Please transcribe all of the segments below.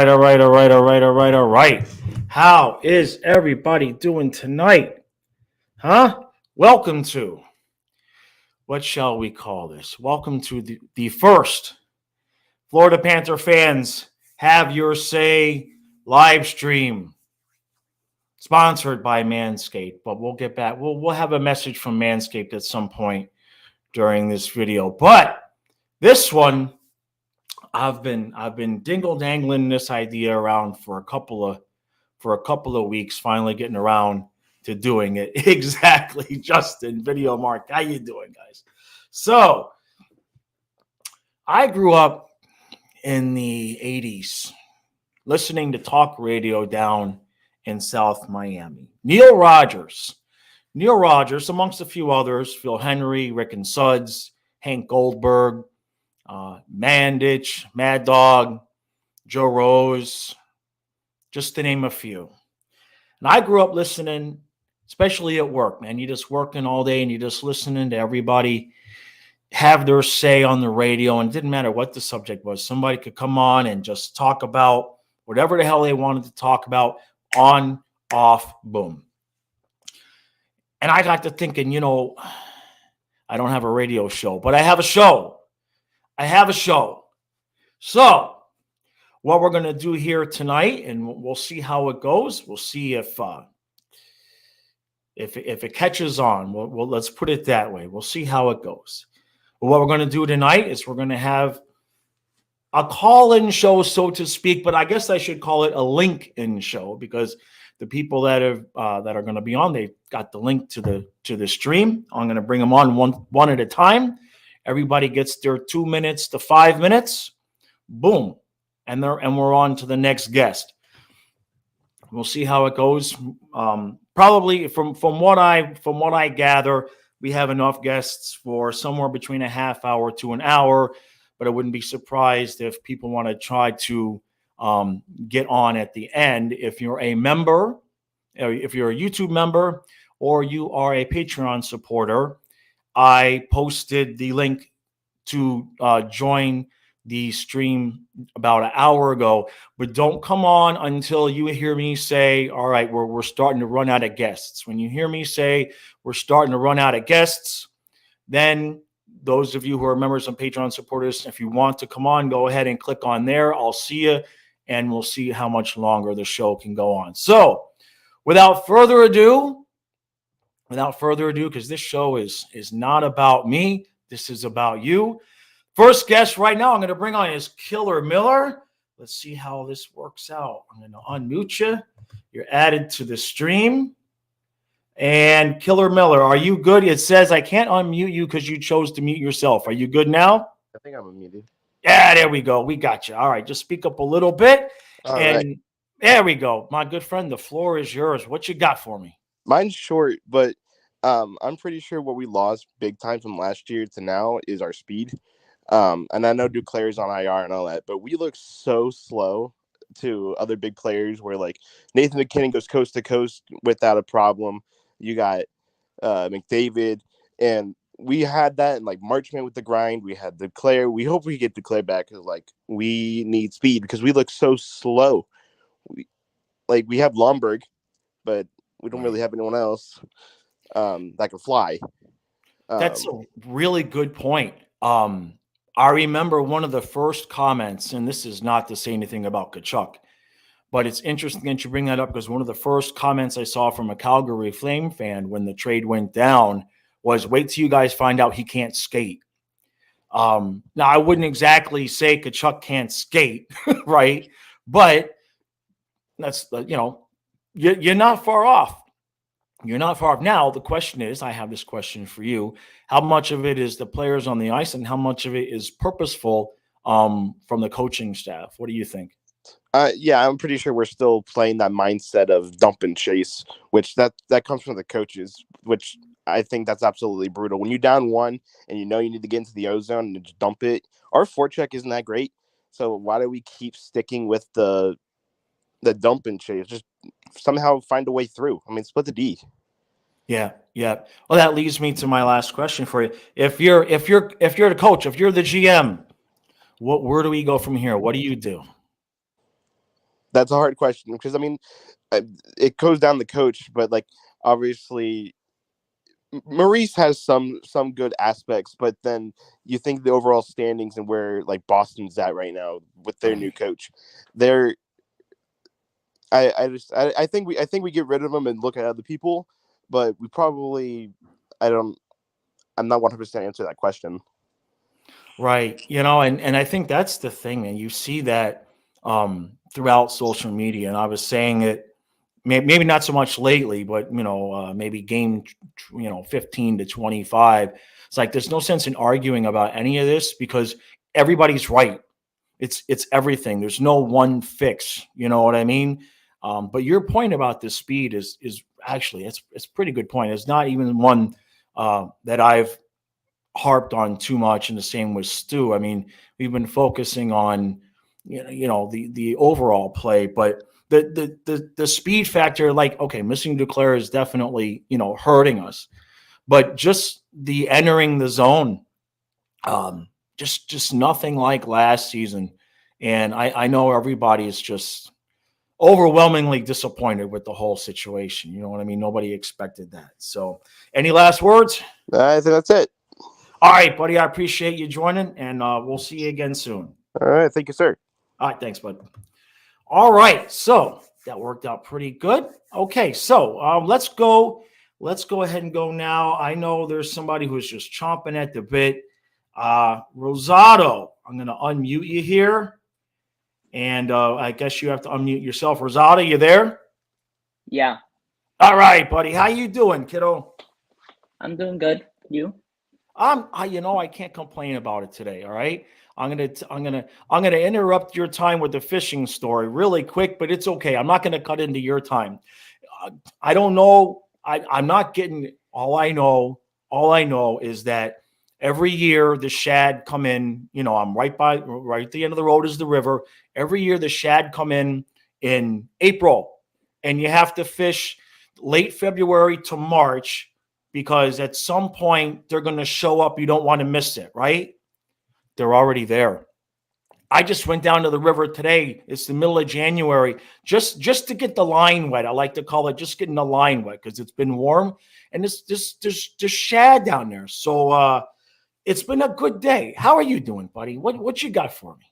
right. How is everybody doing tonight? Huh? Welcome to, what shall we call this? Welcome to the first Florida Panther fans have your say live stream sponsored by Manscaped. But we'll get back. We'll have a message from Manscaped at some point during this video. But this one, I've been dingle dangling this idea around for a couple of weeks, finally getting around to doing it. Exactly, Justin, Video Mark. How you doing, guys? So I grew up in the 80s listening to talk radio down in South Miami. Neil Rogers, amongst a few others, Phil Henry, Rick and Suds, Hank Goldberg, Mandich, Mad Dog, Joe Rose, just to name a few. And I grew up listening, especially at work, man. You're just working all day and you're just listening to everybody have their say on the radio. And it didn't matter what the subject was. Somebody could come on and just talk about whatever the hell they wanted to talk about, on, off, boom. And I got to thinking, I don't have a radio show, but I have a show. So what we're going to do here tonight, and we'll see how it goes. We'll see if it catches on. We'll let's put it that way. We'll see how it goes. But what we're going to do tonight is we're going to have a call-in show, so to speak, but I guess I should call it a link-in show, because the people that are going to be on, they got the link to the stream. I'm going to bring them on one at a time. Everybody gets their 2 minutes to 5 minutes. Boom. And we're on to the next guest. We'll see how it goes. Probably from what I gather, we have enough guests for somewhere between a half hour to an hour, but I wouldn't be surprised if people want to try to get on at the end. If you're a member, if you're a YouTube member, or you are a Patreon supporter, I posted the link to join the stream about an hour ago, but don't come on until you hear me say, all right, we're starting to run out of guests. When you hear me say we're starting to run out of guests, then those of you who are members and Patreon supporters, if you want to come on, go ahead and click on there. I'll see you, and we'll see how much longer the show can go on. So without further ado, because this show is not about me, this is about you. First guest right now I'm going to bring on is Killer Miller. Let's see how this works out. I'm going to unmute you. You're added to the stream. And Killer Miller, are you good? It says I can't unmute you because you chose to mute yourself. Are you good now? I think I'm unmuted. Yeah, there we go. We got you. All right, just speak up a little bit. All right. There we go. My good friend, the floor is yours. What you got for me? Mine's short, but I'm pretty sure what we lost big time from last year to now is our speed. And I know Duclair's on IR and all that, but we look so slow to other big players where, like, Nathan McKinnon goes coast to coast without a problem. You got McDavid, and we had that, and like Marchman with the grind. We had Duclair. We hope we get Duclair back, because like we need speed because we look so slow. We have Lomberg, but we don't really have anyone else that can fly. That's a really good point. I remember one of the first comments, and this is not to say anything about Tkachuk, but it's interesting that you bring that up, because one of the first comments I saw from a Calgary Flame fan when the trade went down was, wait till you guys find out he can't skate. Now, I wouldn't exactly say Tkachuk can't skate, right? But that's, you're not far off. You're not far off. Now, the question is, I have this question for you. How much of it is the players on the ice, and how much of it is purposeful from the coaching staff? What do you think? Yeah, I'm pretty sure we're still playing that mindset of dump and chase, which that comes from the coaches, which I think that's absolutely brutal. When you're down one and you know you need to get into the ozone and just dump it, our forecheck isn't that great. So why do we keep sticking with the dump and chase? Just somehow find a way through. I mean, split the D. Yeah. Well, that leads me to my last question for you. If you're the coach, if you're the GM, where do we go from here? What do you do? That's a hard question because I mean, it goes down the coach, but like obviously Maurice has some good aspects, but then you think the overall standings and where like Boston's at right now with their new coach, they're I think we get rid of them and look at other people, but we probably I'm not 100% answer that question. Right. And I think that's the thing. And you see that throughout social media. And I was saying it maybe not so much lately, but, maybe game, 15 to 25. It's like there's no sense in arguing about any of this because everybody's right. It's everything. There's no one fix. You know what I mean? But your point about the speed is actually it's a pretty good point. It's not even one that I've harped on too much, and the same with Stu. I mean, we've been focusing on the overall play, but the speed factor, like, okay, missing Duclair is definitely hurting us, but just the entering the zone, just nothing like last season. And I know everybody is just overwhelmingly disappointed with the whole situation. You know what I mean? Nobody expected that. So, any last words? I think that's it. All right, buddy. I appreciate you joining, and we'll see you again soon. All right. Thank you, sir. All right. Thanks, bud. All right. So that worked out pretty good. Okay. So let's go. Let's go ahead and go now. I know there's somebody who's just chomping at the bit. Rosado, I'm going to unmute you here. And I guess you have to unmute yourself. Rosado, you there? Yeah. All right, buddy. How you doing, kiddo? I'm doing good. You? I can't complain about it today. All right. I'm gonna interrupt your time with the fishing story really quick, but it's okay. I'm not gonna cut into your time. I don't know. I'm not getting. All I know is that every year the shad come in. I'm right at the end of the road is the river. Every year the shad come in April, and you have to fish late February to March. Because at some point they're going to show up. You don't want to miss it, right? They're already there. I just went down to the river today. It's the middle of January, just to get the line wet. I like to call it just getting the line wet because it's been warm and there's just shad down there. So it's been a good day. How are you doing, buddy? What you got for me?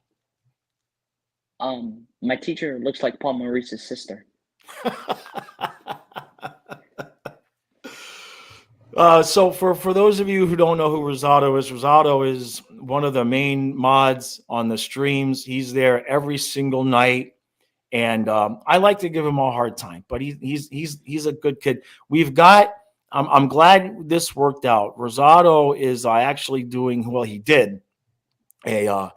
My teacher looks like Paul Maurice's sister. So for those of you who don't know who Rosado is one of the main mods on the streams. He's there every single night, and I like to give him a hard time, but he's a good kid. I'm glad this worked out. Rosado is actually doing he did a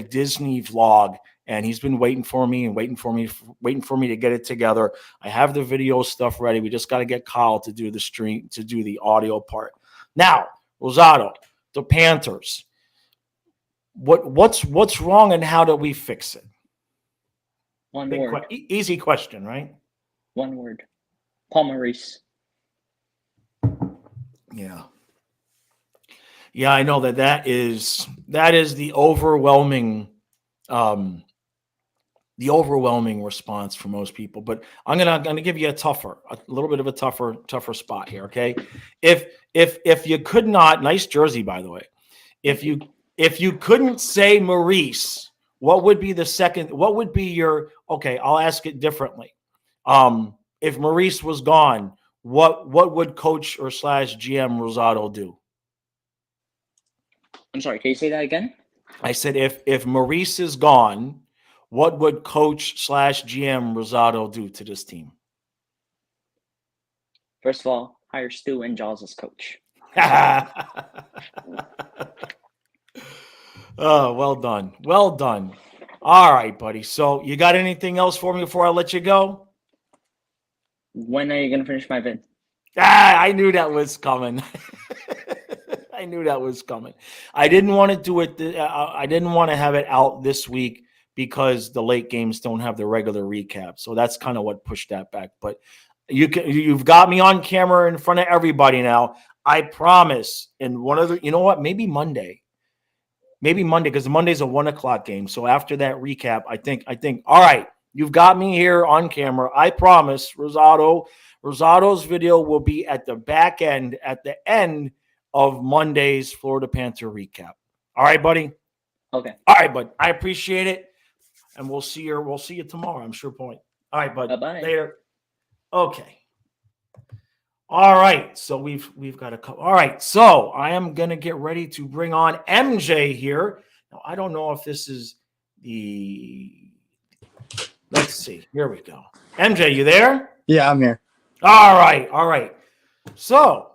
Disney vlog. And he's been waiting for me to get it together. I have the video stuff ready. We just got to get Kyle to do the stream, to do the audio part. Now, Rosado, the Panthers. What's wrong and how do we fix it? One word. Easy question, right? One word. Paul Maurice. Yeah. Yeah, I know that is the overwhelming response for most people, but I'm gonna give you a little bit of a tougher spot here. Okay, if you could not, nice jersey by the way, if you couldn't say Maurice, what would be the second? What would be your? Okay, I'll ask it differently. If Maurice was gone, what would coach or / GM Rosado do? I'm sorry. Can you say that again? I said if Maurice is gone, what would coach / GM Rosado do to this team? First of all, hire Stu and Jaws as coach. Oh, well done. Well done. All right, buddy. So you got anything else for me before I let you go? When are you going to finish my vid? I knew that was coming. I knew that was coming. I didn't want to do it. I didn't want to have it out this week because the late games don't have the regular recap. So that's kind of what pushed that back. But you've got me on camera in front of everybody now. I promise. And one of the, you know what? Maybe Monday, because Monday's a 1:00 game. So after that recap, I think. All right, You've got me here on camera. I promise, Rosado. Rosado's video will be at the back end, at the end of Monday's Florida Panther recap. All right, buddy? Okay. All right, bud. I appreciate it. And we'll see you tomorrow, I'm sure, point. All right, bud. Bye-bye. Later. Okay. All right. So we've got a couple. All right. So I am gonna get ready to bring on MJ here. Now, I don't know if this is let's see. Here we go. MJ, you there? Yeah, I'm here. All right. All right. So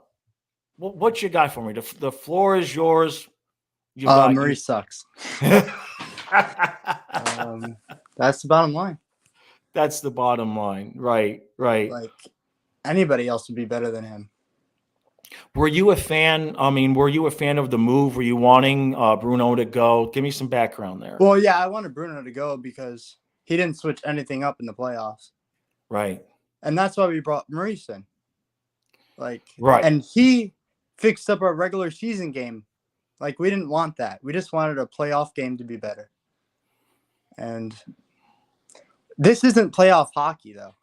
what you got for me? The floor is yours. Murray sucks. That's the bottom line. That's the bottom line. Right. Like anybody else would be better than him. Were you a fan? I mean, were you a fan of the move? Were you wanting Bruno to go? Give me some background there. Well, yeah, I wanted Bruno to go because he didn't switch anything up in the playoffs. Right. And that's why we brought Maurice in. Right. And he fixed up our regular season game. Like, we didn't want that. We just wanted a playoff game to be better. And this isn't playoff hockey, though.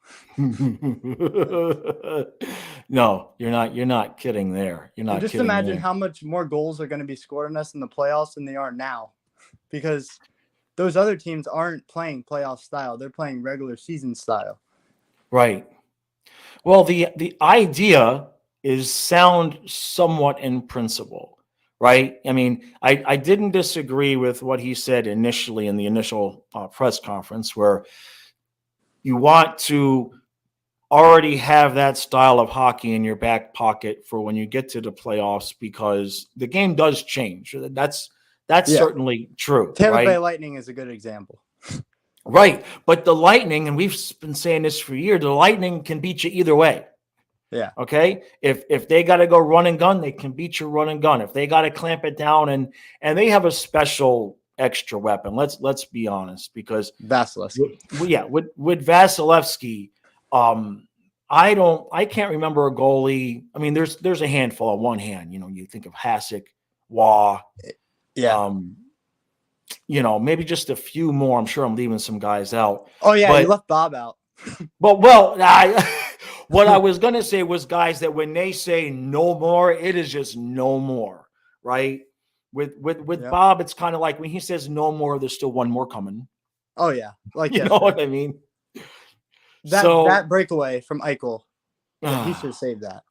No, you're not kidding there. You're not. Just imagine how much more goals are going to be scored on us in the playoffs than they are now, because those other teams aren't playing playoff style; they're playing regular season style. Right. Well, the idea is sound somewhat in principle, right? I mean, I didn't disagree with what he said initially in the initial press conference, where you want to already have that style of hockey in your back pocket for when you get to the playoffs, because the game does change. That's certainly true. Tampa Bay Lightning is a good example. Right. But the Lightning, and we've been saying this for years, the Lightning can beat you either way. Yeah. Okay. If they got to go run and gun, they can beat you run and gun. If they got to clamp it down, and they have a special extra weapon. Let's be honest, because Vasilevsky. With Vasilevsky, I can't remember a goalie. I mean, there's a handful on one hand. You think of Hasek, Waugh. Yeah. Maybe just a few more. I'm sure I'm leaving some guys out. Oh yeah, you left Bob out. What I was gonna say was guys that when they say no more, it is just no more, right? With Bob, it's kind of like when he says no more, there's still one more coming. Oh yeah, like you know what I mean. That breakaway from Eichel, he should have saved that.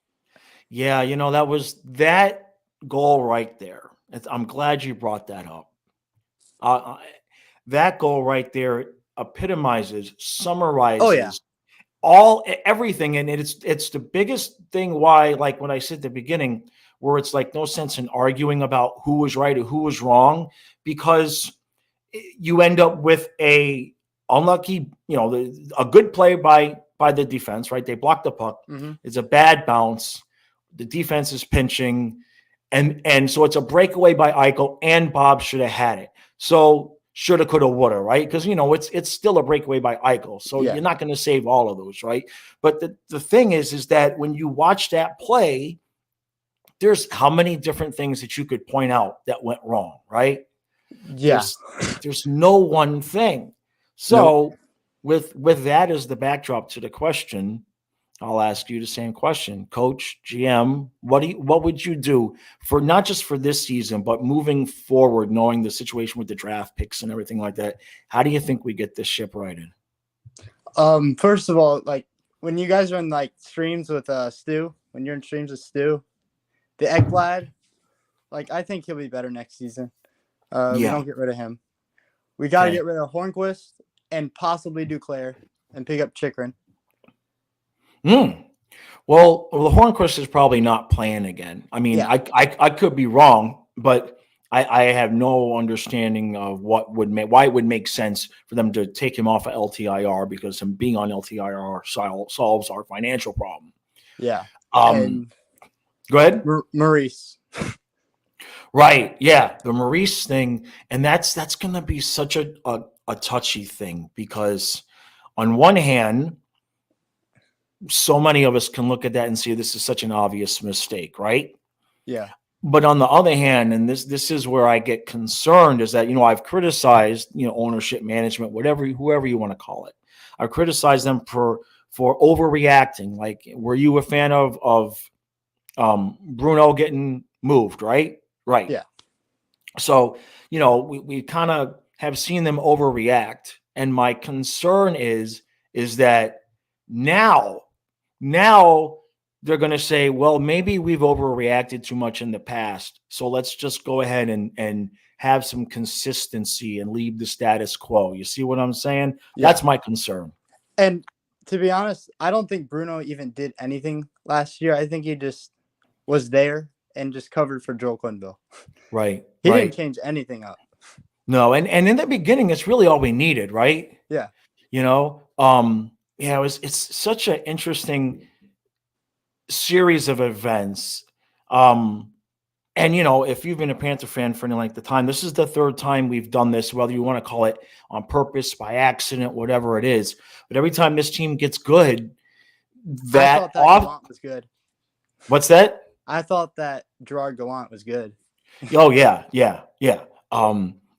Yeah, that was that goal right there. I'm glad you brought that up. That goal right there epitomizes, summarizes everything, and it's the biggest thing why, like when I said at the beginning, where it's like no sense in arguing about who was right or who was wrong, because you end up with a unlucky, a good play by the defense, right? They block the puck. Mm-hmm. It's a bad bounce. The defense is pinching, and so it's a breakaway by Eichel, and Bob should have had it. So shoulda, coulda, woulda, right? Because it's still a breakaway by Eichel, so you're not going to save all of those, right? But the thing is that when you watch that play, there's how many different things that you could point out that went wrong, right? Yeah. There's no one thing. So with that as the backdrop to the question, I'll ask you the same question. Coach, GM, what would you do for not just for this season, but moving forward, knowing the situation with the draft picks and everything like that? How do you think we get this ship righted? First of all, like when you guys are in like streams with Stu, when you're in streams with Stu, the Ekblad, like I think he'll be better next season. We don't get rid of him. We got to get rid of Hornquist and possibly Duclair and pick up Chikrin. Well, the Hornquist is probably not playing again. I mean, I could be wrong, but I have no understanding of why it would make sense for them to take him off of LTIR, because him being on LTIR solves our financial problem. Yeah. Go ahead. Maurice. Right. Yeah. The Maurice thing. And that's going to be such a touchy thing, because on one hand, so many of us can look at that and see this is such an obvious mistake, right? Yeah. But on the other hand, and this is where I get concerned, is that, I've criticized, ownership, management, whoever you want to call it. I've criticized them for overreacting. Like, were you a fan of Bruno getting moved? Right. Yeah. So, we kind of have seen them overreact. And my concern is that now they're going to say, well, maybe we've overreacted too much in the past. So let's just go ahead and have some consistency and leave the status quo. You see what I'm saying? Yeah. That's my concern. And to be honest, I don't think Bruno even did anything last year. I think he just was there and just covered for Joel Quenneville. Right. He right. didn't change anything up. No, and in the beginning, it's really all we needed, right? Yeah. It's such an interesting series of events. And if you've been a Panther fan for any length of time, this is the third time we've done this, whether you want to call it on purpose, by accident, whatever it is. But every time this team gets good, I thought that Gallant was good. What's that? I thought that Gerard Gallant was good. Oh, yeah.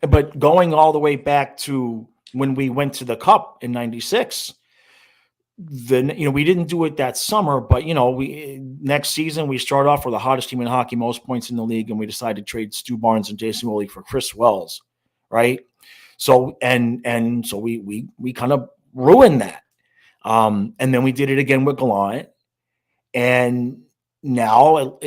But going all the way back to when we went to the Cup in '96, then we didn't do it that summer, but we next season we start off with the hottest team in hockey, most points in the league, and we decided to trade Stu Barnes and Jason Woolley for Chris Wells, right? So so we kind of ruined that, and then we did it again with Gallant, and now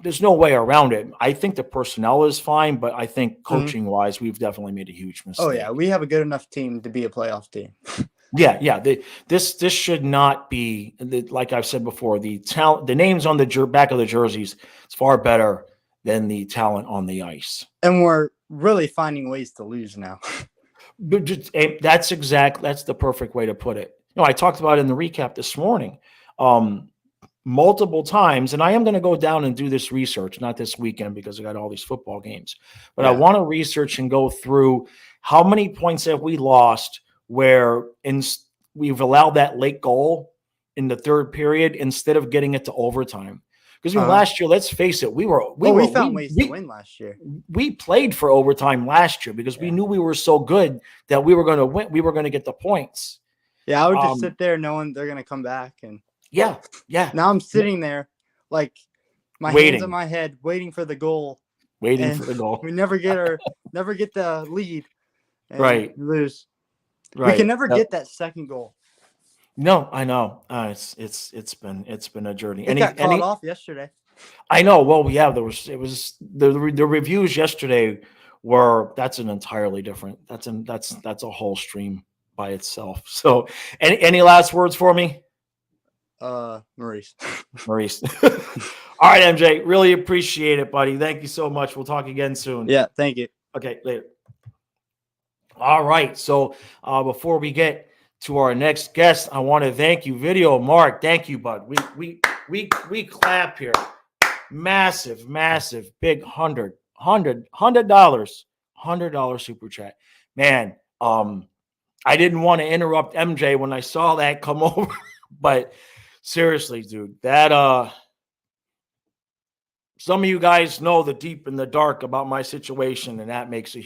there's no way around it. I think the personnel is fine, but I think coaching wise, we've definitely made a huge mistake. Oh yeah, we have a good enough team to be a playoff team. Yeah. This should not be, like I've said before, the talent, the names on the back of the jerseys, it's far better than the talent on the ice. And we're really finding ways to lose now. That's the perfect way to put it. I talked about it in the recap this morning, multiple times, and I am going to go down and do this research, not this weekend because I got all these football games, but yeah. I want to research and go through how many points have we lost where we've allowed that late goal in the third period instead of getting it to overtime. Because last year, let's face it, we found ways to win last year. We played for overtime last year because we knew we were so good that we were going to win. We were going to get the points. Yeah, I would just sit there knowing they're going to come back. And yeah. Now I'm sitting there like my hands on my head, waiting for the goal. We never get the lead. And right. Lose. Right. We can never get that second goal. No, I know. It's been a journey. It got called off yesterday. I know. Well, yeah, the reviews yesterday were, that's an entirely different. That's a whole stream by itself. So, any last words for me? Maurice. All right, MJ. Really appreciate it, buddy. Thank you so much. We'll talk again soon. Yeah, thank you. Okay, later. All right. So before we get to our next guest, I want to thank you, Video Mark. Thank you, bud. We clap here. Massive, big $100 super chat. Man, I didn't want to interrupt MJ when I saw that come over, but seriously, dude, that some of you guys know the deep and the dark about my situation, and that's a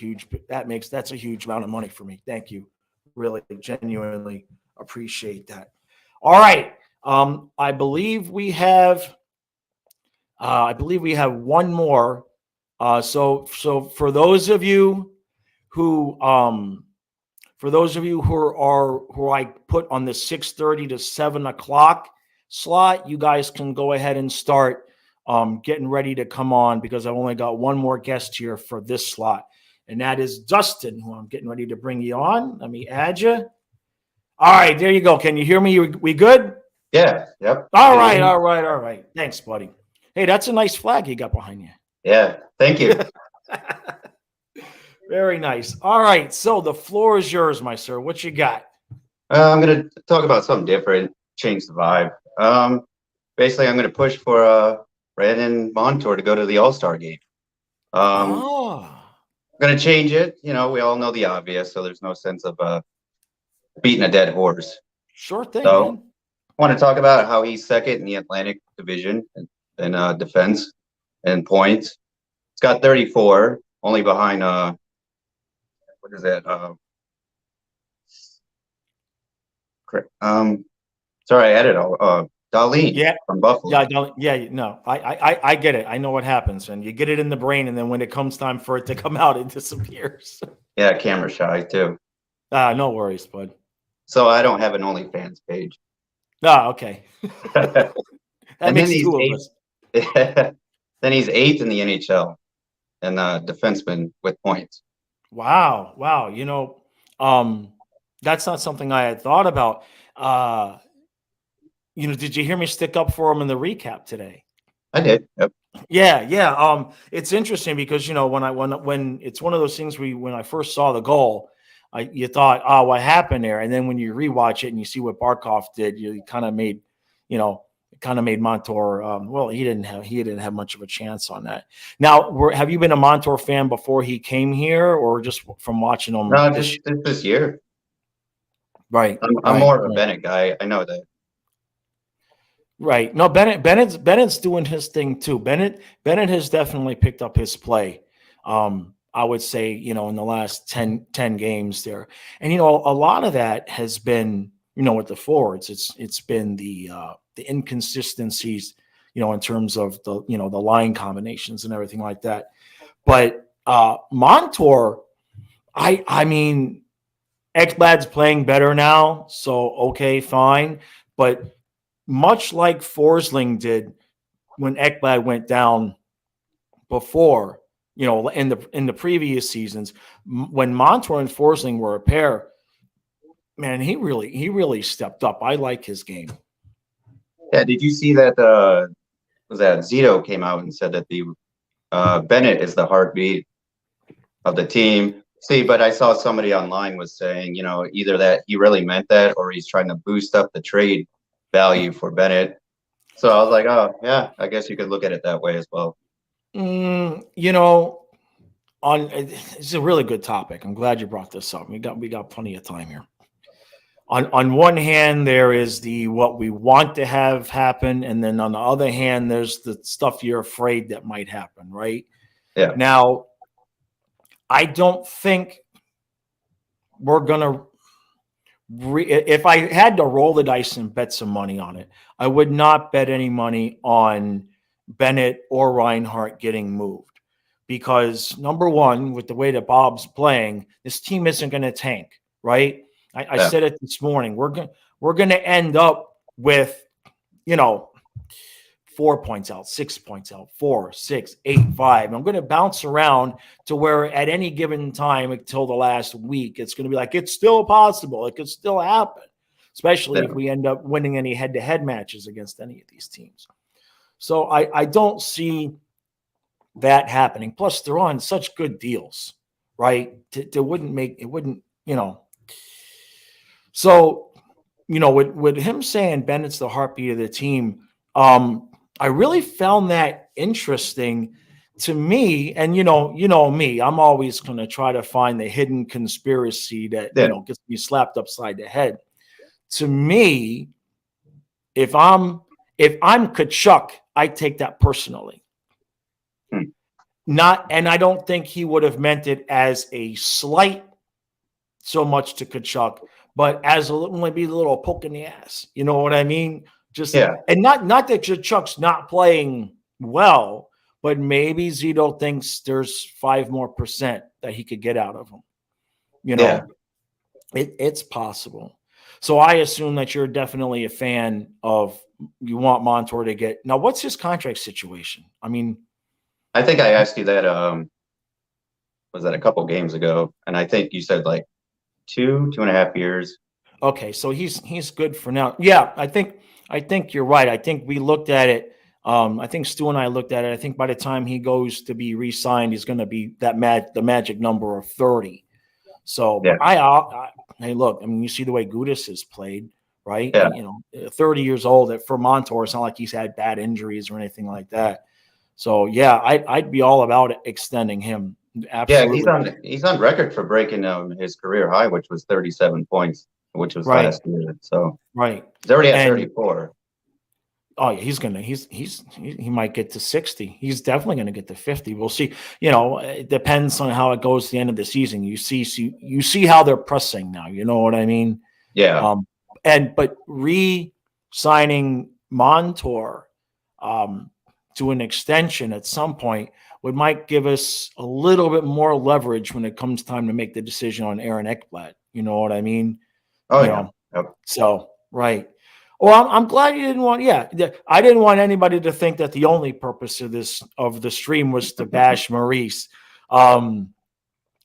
huge amount of money for me. Thank you. Really, genuinely appreciate that. All right. I believe we have one more. So for those of you who I put on the 6:30 to 7 o'clock slot, you guys can go ahead and start getting ready to come on, because I've only got one more guest here for this slot, and that is Dustin, who I'm getting ready to bring you on. Let me add you. All right, there you go. Can you hear me? We good? Yeah. Yep. All right. Thanks, buddy. Hey, that's a nice flag you got behind you. Yeah. Thank you. Very nice. All right, so the floor is yours, my sir. What you got? I'm going to talk about something different, change the vibe. Basically, I'm going to push for Brandon Montour to go to the All-Star game. I'm going to change it. We all know the obvious, so there's no sense of beating a dead horse. Sure thing, so, man. I want to talk about how he's second in the Atlantic Division in defense and points. He's got 34, only behind what is that? Sorry, I had it all. Darlene Yeah. from Buffalo. No, I get it. I know what happens, and you get it in the brain, and then when it comes time for it to come out, it disappears. Yeah, camera shy too. No worries, bud. So I don't have an OnlyFans page. Okay. That And makes then he's two of eighth. us. Then he's 8th in the NHL and defenseman with points. Wow. That's not something I had thought about. Did you hear me stick up for him in the recap today? I did. Yep. Yeah. It's interesting because when it's one of those things when I first saw the goal, you thought, oh, what happened there? And then when you rewatch it and you see what Barkov did, you kind of made Montour. Well, he didn't have much of a chance on that. Now, have you been a Montour fan before he came here, or just from watching him? No, just this year. Right. I'm more of a Bennett guy. I know that. Right. No, Bennett's doing his thing too. Bennett has definitely picked up his play. I would say, in the last 10 games there. And, a lot of that has been, with the forwards, it's been the inconsistencies, in terms of the line combinations and everything like that. But Montour, I mean, Ekblad's playing better now. So, okay, fine. But much like Forsling did when Ekblad went down before, in the previous seasons, when Montour and Forsling were a pair, man, he really stepped up. I like his game. Yeah, did you see that? Was that Zito came out and said that the Bennett is the heartbeat of the team? See, but I saw somebody online was saying, either that he really meant that or he's trying to boost up the trade value for Bennett. So I was like, oh yeah, I guess you could look at it that way as well. It's a really good topic. I'm glad you brought this up. We got plenty of time here. On one hand, there is what we want to have happen, and then on the other hand, there's the stuff you're afraid that might happen, right? Yeah. Now, I don't think we're gonna. If I had to roll the dice and bet some money on it, I would not bet any money on Bennett or Reinhart getting moved, because number one, with the way that Bob's playing, this team isn't going to tank, right? I said it this morning. We're going to end up with, 4 points out, 6 points out, 4, 6, 8, 5. I'm going to bounce around to where at any given time until the last week, it's going to be like, it's still possible. It could still happen, especially if we end up winning any head-to-head matches against any of these teams. So I don't see that happening. Plus, they're on such good deals, right? So, with him saying Bennett's the heartbeat of the team, I really found that interesting to me. And, me, I'm always going to try to find the hidden conspiracy that, gets me slapped upside the head. To me, if I'm Kachuk, I take that personally. And I don't think he would have meant it as a slight so much to Kachuk, but as maybe a little poke in the ass. You know what I mean? And not that Kachuk's not playing well, but maybe Zito thinks there's 5% more that he could get out of him. It's possible. So I assume that you're definitely a fan of, you want Montour to get. Now, what's his contract situation? I mean, I think I asked you that, was that a couple games ago? And I think you said like 2.5 years. Okay, so he's good for now. Yeah, I think you're right. I think we looked at it. I think Stu and I looked at it. I think by the time he goes to be re-signed, he's going to be the magic number of 30. So, hey, look, I mean, you see the way Gudas has played, right? Yeah. 30 years old. For Montour, it's not like he's had bad injuries or anything like that. So, yeah, I'd be all about extending him. Absolutely. Yeah, he's on record for breaking his career high, which was 37 points, which was last year. So he's already at 34. Oh yeah, he might get to 60. He's definitely going to get to 50. We'll see. It depends on how it goes at the end of the season. You see how they're pressing now. You know what I mean? Yeah. but re-signing Montour to an extension at some point might give us a little bit more leverage when it comes time to make the decision on Aaron Ekblad. You know what I mean? Oh, You yeah. know? Yep. So, right. Well, I'm glad you didn't want. Yeah, I didn't want anybody to think that the only purpose of the stream was to bash Maurice.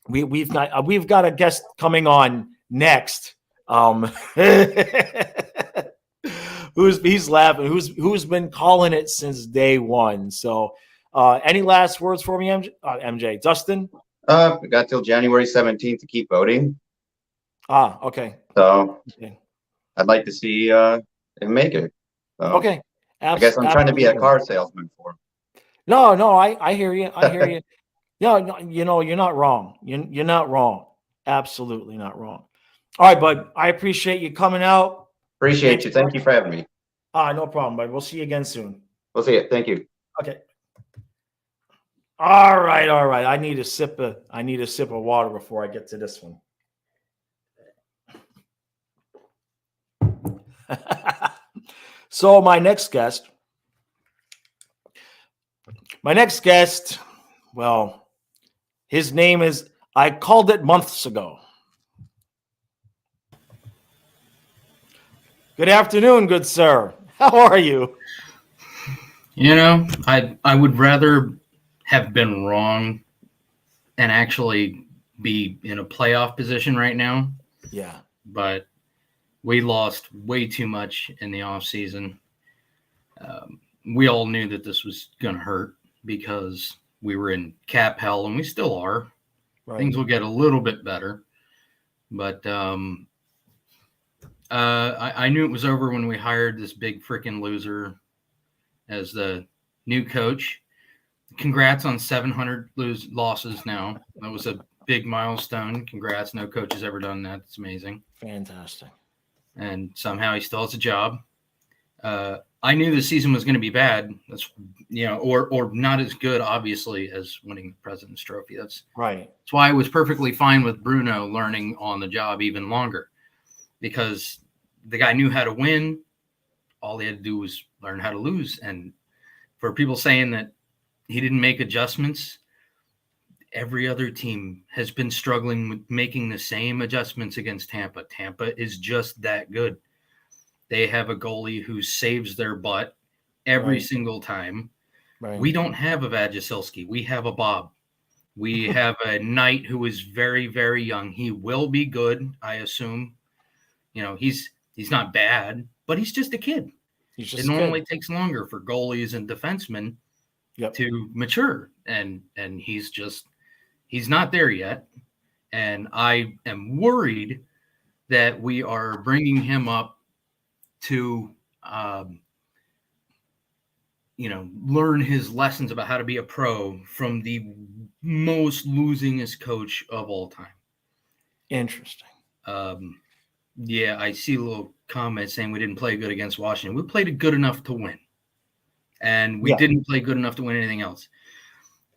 We've got a guest coming on next. He's laughing. Who's been calling it since day one. So, any last words for me, MJ? Dustin? We got till January 17th to keep voting. Okay. So Okay. I'd like to see him make it. So Okay. I guess I'm trying to be a car salesman for him. No, I hear you. I hear you. No, you're not wrong. You're not wrong. Absolutely not wrong. All right, bud. I appreciate you coming out. Appreciate you. Thank you for having me. No problem, bud. We'll see you again soon. We'll see you. Thank you. Okay. All right. I need a sip of water before I get to this one. So my next guest, well, his name is, I called it months ago. Good afternoon, good sir. How are you? You know, I would rather have been wrong and actually be in a playoff position right now. Yeah. But we lost way too much in the offseason. We all knew that this was going to hurt because we were in cap hell, and we still are. Right. Things will get a little bit better. But I knew it was over when we hired this big freaking loser as the new coach. Congrats on 700 losses now. That was a big milestone. Congrats. No coach has ever done that. It's amazing. Fantastic. And somehow he still has a job. I knew the season was going to be bad. That's, or not as good, obviously, as winning the President's Trophy. That's right. That's why I was perfectly fine with Bruno learning on the job even longer, because the guy knew how to win. All he had to do was learn how to lose. And for people saying that he didn't make adjustments, every other team has been struggling with making the same adjustments against Tampa. Tampa is just that good. They have a goalie who saves their butt every single time. Right. We don't have a Vajisilski. We have a Bob. We have a Knight who is very, very young. He will be good, I assume. He's not bad, but he's just a kid. It normally takes longer for goalies and defensemen to mature, and he's not there yet. And I am worried that we are bringing him up to learn his lessons about how to be a pro from the most losingest coach of all time. Interesting. I see a little comment saying we didn't play good against Washington. We played good enough to win, and we didn't play good enough to win anything else.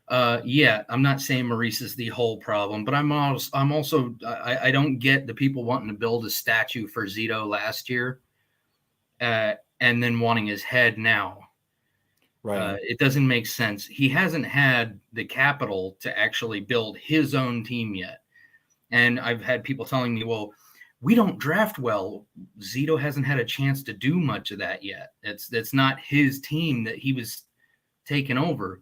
I'm not saying Maurice is the whole problem, but I'm also I don't get the people wanting to build a statue for Zito last year, and then wanting his head now. Right. It doesn't make sense. He hasn't had the capital to actually build his own team yet. And I've had people telling me, well, we don't draft well. Zito hasn't had a chance to do much of that yet. That's not his team that he was taking over.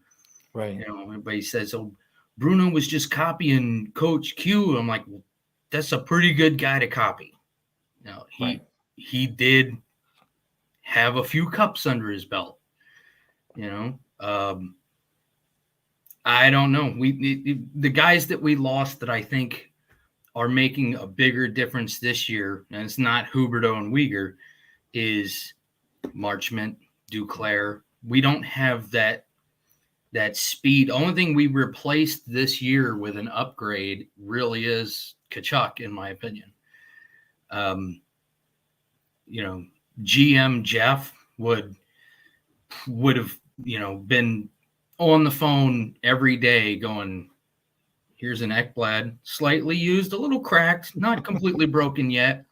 Right. Everybody says, so Bruno was just copying Coach Q. I'm like, well, that's a pretty good guy to copy. He did have a few cups under his belt. I don't know. The guys that we lost that I think are making a bigger difference this year, and it's not Huberdeau and Uyghur, is Marchment, Duclair. We don't have that speed. Only thing we replaced this year with an upgrade really is Tkachuk, in my opinion. GM Jeff would have, been on the phone every day going, here's an Ekblad, slightly used, a little cracked, not completely broken yet.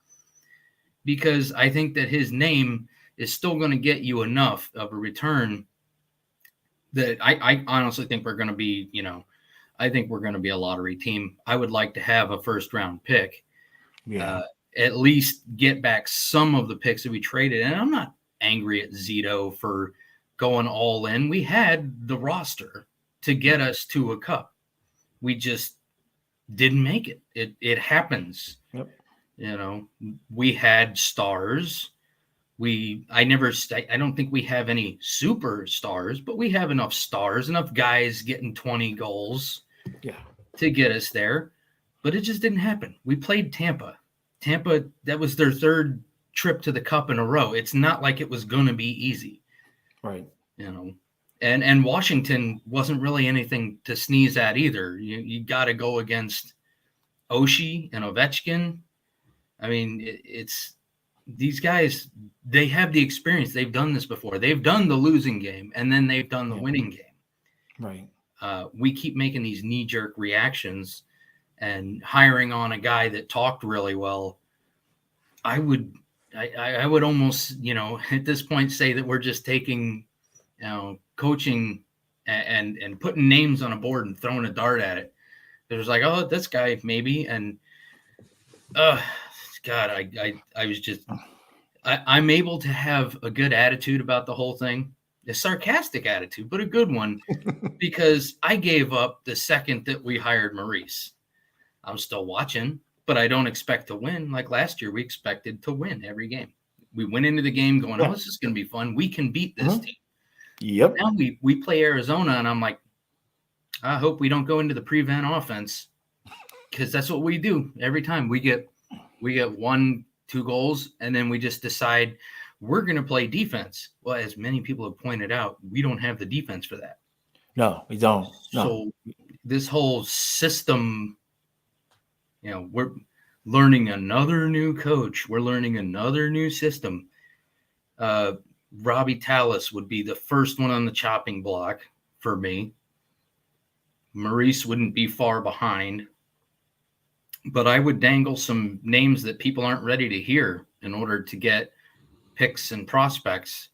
because I think that his name is still going to get you enough of a return that I honestly think we're going to be, I think we're going to be a lottery team. I would like to have a first-round pick. Yeah. At least get back some of the picks that we traded. And I'm not angry at Zito for going all in. We had the roster to get us to a cup. We just didn't make it. It happens. Yep. We had stars. I don't think we have any superstars, but we have enough stars, enough guys getting 20 goals to get us there. But it just didn't happen. We played Tampa. That was their third trip to the cup in a row. It's not like it was going to be easy. Right. And Washington wasn't really anything to sneeze at either. You got to go against Oshie and Ovechkin. I mean, it's these guys, they have the experience. They've done this before. They've done the losing game, and then they've done the winning game. Right. We keep making these knee-jerk reactions and hiring on a guy that talked really well. I would almost, at this point say that we're just taking, coaching and putting names on a board and throwing a dart at it. It was like, oh, this guy maybe. And, God, I was just, I'm able to have a good attitude about the whole thing, a sarcastic attitude, but a good one, because I gave up the second that we hired Maurice. I'm still watching, but I don't expect to win. Like last year, we expected to win every game. We went into the game going, oh, this is going to be fun. We can beat this team. Yep. Now we play Arizona, and I'm like, I hope we don't go into the prevent offense, because that's what we do every time. We get 1-2 goals, and then we just decide we're going to play defense. Well, as many people have pointed out, we don't have the defense for that. No, we don't. No. So this whole system, we're learning another new coach. We're learning another new system. Robbie Tallis would be the first one on the chopping block for me. Maurice wouldn't be far behind. But I would dangle some names that people aren't ready to hear in order to get picks and prospects.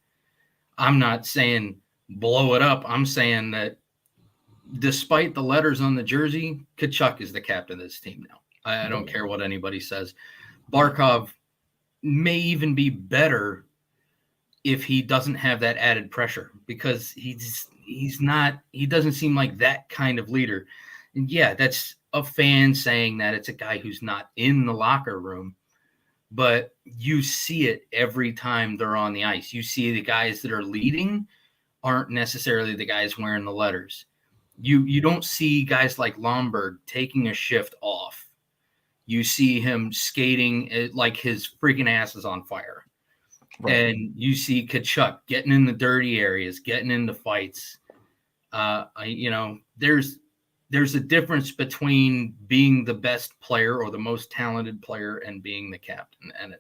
I'm not saying blow it up. I'm saying that despite the letters on the jersey, Tkachuk is the captain of this team now. I don't care what anybody says. Barkov may even be better if he doesn't have that added pressure, because he doesn't seem like that kind of leader. And yeah, that's a fan saying that. It's a guy who's not in the locker room, but you see it every time they're on the ice. You see the guys that are leading aren't necessarily the guys wearing the letters. You don't see guys like Lomberg taking a shift off. You see him skating like his freaking ass is on fire. Right. And you see Tkachuk getting in the dirty areas, getting into fights. There's a difference between being the best player or the most talented player and being the captain. And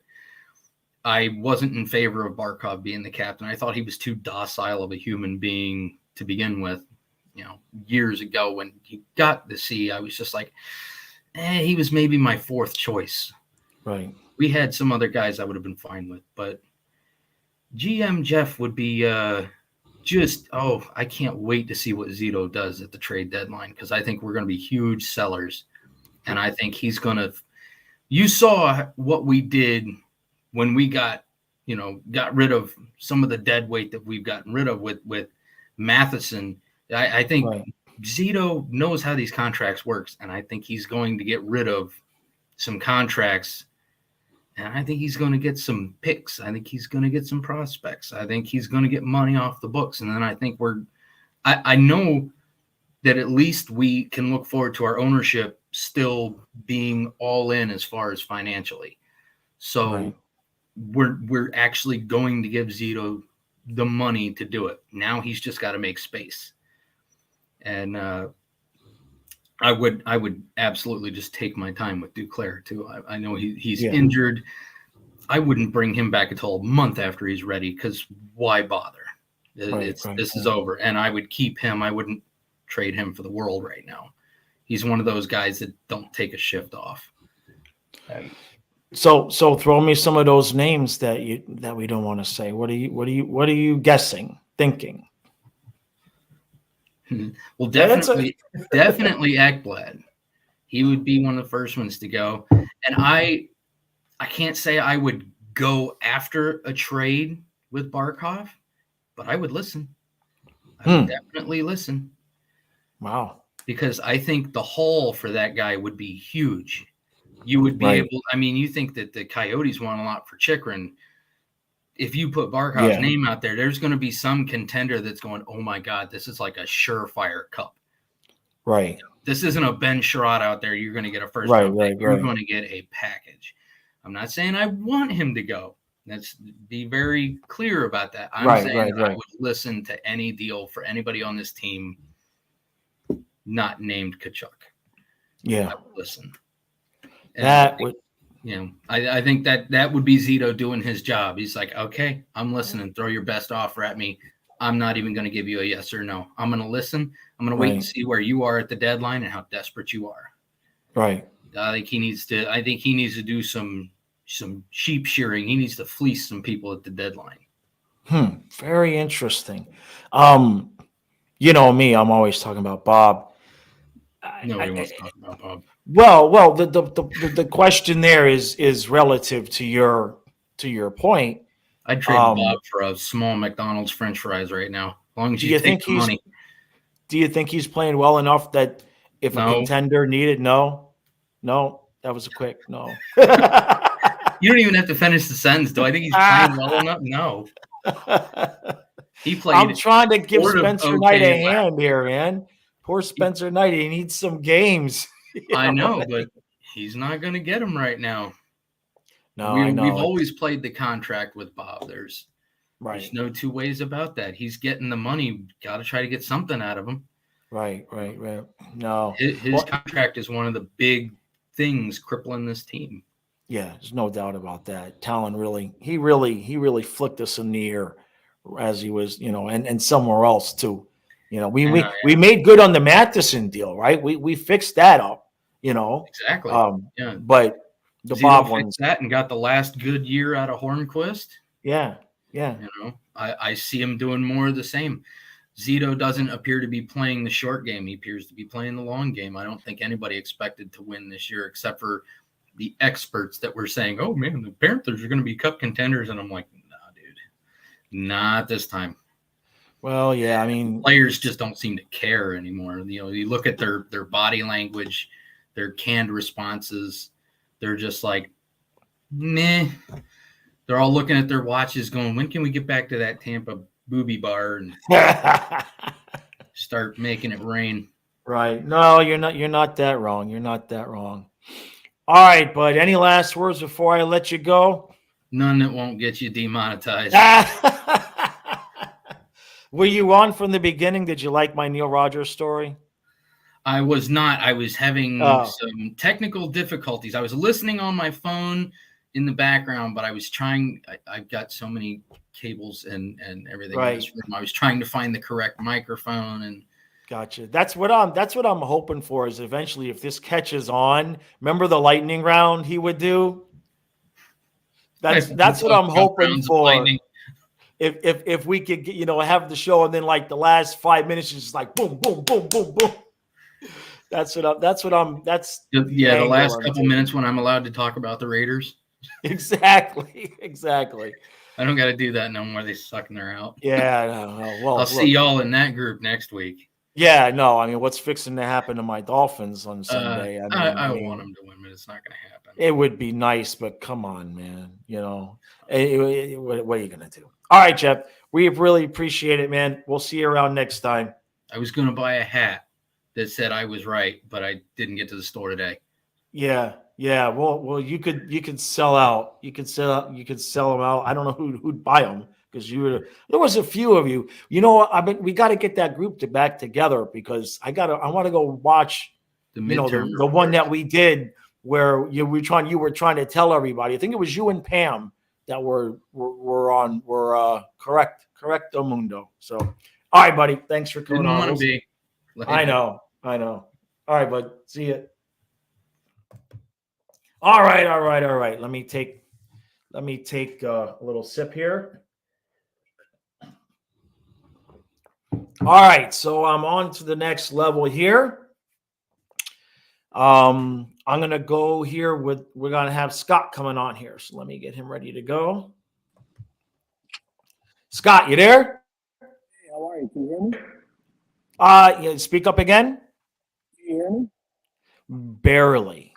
I wasn't in favor of Barkov being the captain. I thought he was too docile of a human being to begin with. Years ago when he got the C, I was just like, he was maybe my fourth choice. Right. We had some other guys I would have been fine with, but GM Jeff would be I can't wait to see what Zito does at the trade deadline, because I think we're going to be huge sellers. And I think he's going to – you saw what we did when we got rid of some of the dead weight that we've gotten rid of with Matheson. I think Zito knows how these contracts works, and I think he's going to get rid of some contracts. And I think he's going to get some picks. I think he's going to get some prospects. I think he's going to get money off the books. And then I think I know that at least we can look forward to our ownership still being all in as far as financially. So we're actually going to give Zito the money to do it. Now he's just got to make space. And I would absolutely just take my time with Duclair too. I know he's injured. I wouldn't bring him back until a month after he's ready, because why bother? This is over. And I would keep him. I wouldn't trade him for the world right now. He's one of those guys that don't take a shift off. So throw me some of those names that we don't want to say. What are you guessing, thinking? Well, That's definitely Ekblad. He would be one of the first ones to go. And I can't say I would go after a trade with Barkov, but I would listen. I would definitely listen. Wow. Because I think the haul for that guy would be huge. You would be able, I mean, you think that the Coyotes want a lot for Chychrun. If you put Barkov's name out there, there's going to be some contender that's going, oh my God, this is like a surefire cup. Right. This isn't a Ben Sherrod out there. You're going to get a first right, round right, pick. You're right. going to get a package. I'm not saying I want him to go. Let's be very clear about that. I'm saying I would listen to any deal for anybody on this team not named Kachuk. Yeah. I would listen. And That would, I think that would be Zito doing his job. He's like, okay, I'm listening. Throw your best offer at me. I'm not even going to give you a yes or no. I'm going to listen. I'm going to wait and see where you are at the deadline and how desperate you are. Right. I think he needs to do some sheep shearing. He needs to fleece some people at the deadline. Very interesting. You know me, I'm always talking about Bob. Nobody wants to talk about Bob. Well, the question there is relative to your point. I'd trade Bob for a small McDonald's French fries right now. As long as you take the money. Do you think he's playing well enough that if a contender needed, no, that was a quick no. You don't even have to finish the sentence. Do I think he's playing well enough? No. He played. I'm trying to give Spencer Knight a hand here, man. Poor Spencer Knight. He needs some games. I know, but he's not going to get him right now. No, I know. We've always played the contract with Bob. There's no two ways about that. He's getting the money. Got to try to get something out of him. Right. No. His contract is one of the big things crippling this team. Yeah, there's no doubt about that. Talon really flicked us in the ear as he was, and somewhere else too. We made good on the Matheson deal, right? We fixed that up, Exactly. But the Zito Bob fixed ones, that and got the last good year out of Hornquist. Yeah. I see him doing more of the same. Zito doesn't appear to be playing the short game. He appears to be playing the long game. I don't think anybody expected to win this year except for the experts that were saying, oh man, the Panthers are going to be cup contenders. And I'm like, nah, dude, not this time. Well, yeah, I mean, players just don't seem to care anymore. You look at their body language, their canned responses. They're just like, meh. They're all looking at their watches going, when can we get back to that Tampa booby bar and start making it rain? Right. No, you're not that wrong. You're not that wrong. All right, bud. Any last words before I let you go? None that won't get you demonetized. Were you on from the beginning? Did you like my Neil Rogers story? I was not. I was having some technical difficulties. I was listening on my phone in the background, but I was trying. I've got so many cables and everything in this room. I was trying to find the correct microphone and. Gotcha. That's what I'm hoping for is eventually if this catches on. Remember the lightning round he would do? That's what I'm hoping for. If we could have the show and then like the last 5 minutes is just like boom, boom, boom, boom, boom. That's the last couple minutes when I'm allowed to talk about the Raiders. Exactly. I don't got to do that no more. They suck and they're out. Yeah. No. Well, I'll see y'all in that group next week. Yeah, no, I mean, what's fixing to happen to my Dolphins on Sunday? I want them to win, but it's not going to happen. It would be nice, but come on, man. What are you going to do? All right, Jeff, we really appreciate it, man. We'll see you around next time. I was going to buy a hat that said I was right, but I didn't get to the store today. Yeah. Well, you could sell out. You could sell them out. I don't know who'd buy them. Because there was a few of you. We got to get that group back together because I want to go watch the one that we did where you were trying to tell everybody. I think it was you and Pam that were correcto mundo. So, all right, buddy. Thanks for coming on. Want to be. I know. All right, bud. See ya. All right, all right, all right. Let me take a little sip here. All right, so I'm on to the next level here. I'm gonna go here we're gonna have Scott coming on here. So let me get him ready to go. Scott, you there? Hey, how are you? Can you hear me? Yeah, speak up again. Can you hear me? Barely.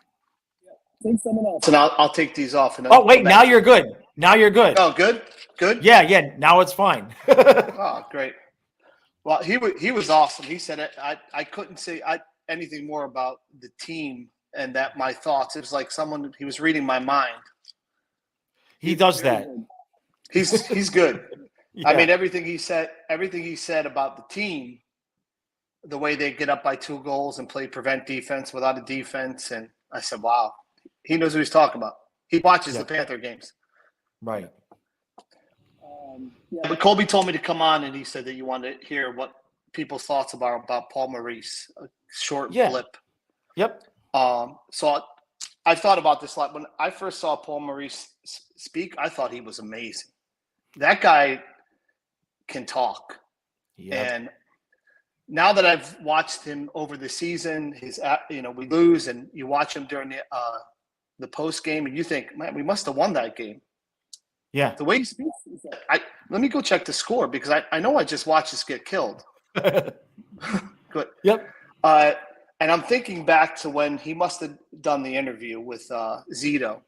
Take someone else. And I'll take these off. And Oh, wait, now you're good. Now you're good. Oh, good? Good? Yeah, now it's fine. Oh, great. Well, he was awesome. He said it. I couldn't say anything more about the team and that my thoughts. It was like he was reading my mind. He does that. He's good. Yeah. I mean, everything he said about the team, the way they get up by 2 goals and play prevent defense without a defense. And I said, wow, he knows what he's talking about. He watches the Panther games. Right. Yeah, but Colby told me to come on, and he said that you wanted to hear what people's thoughts about Paul Maurice, a short blip. Yep. So I thought about this a lot. When I first saw Paul Maurice speak, I thought he was amazing. That guy can talk. Yep. And now that I've watched him over the season, we lose, and you watch him during the post game, and you think, man, we must have won that game. Yeah. The way he speaks, let me go check the score because I know I just watched this get killed. Good. Yep. And I'm thinking back to when he must have done the interview with Zito,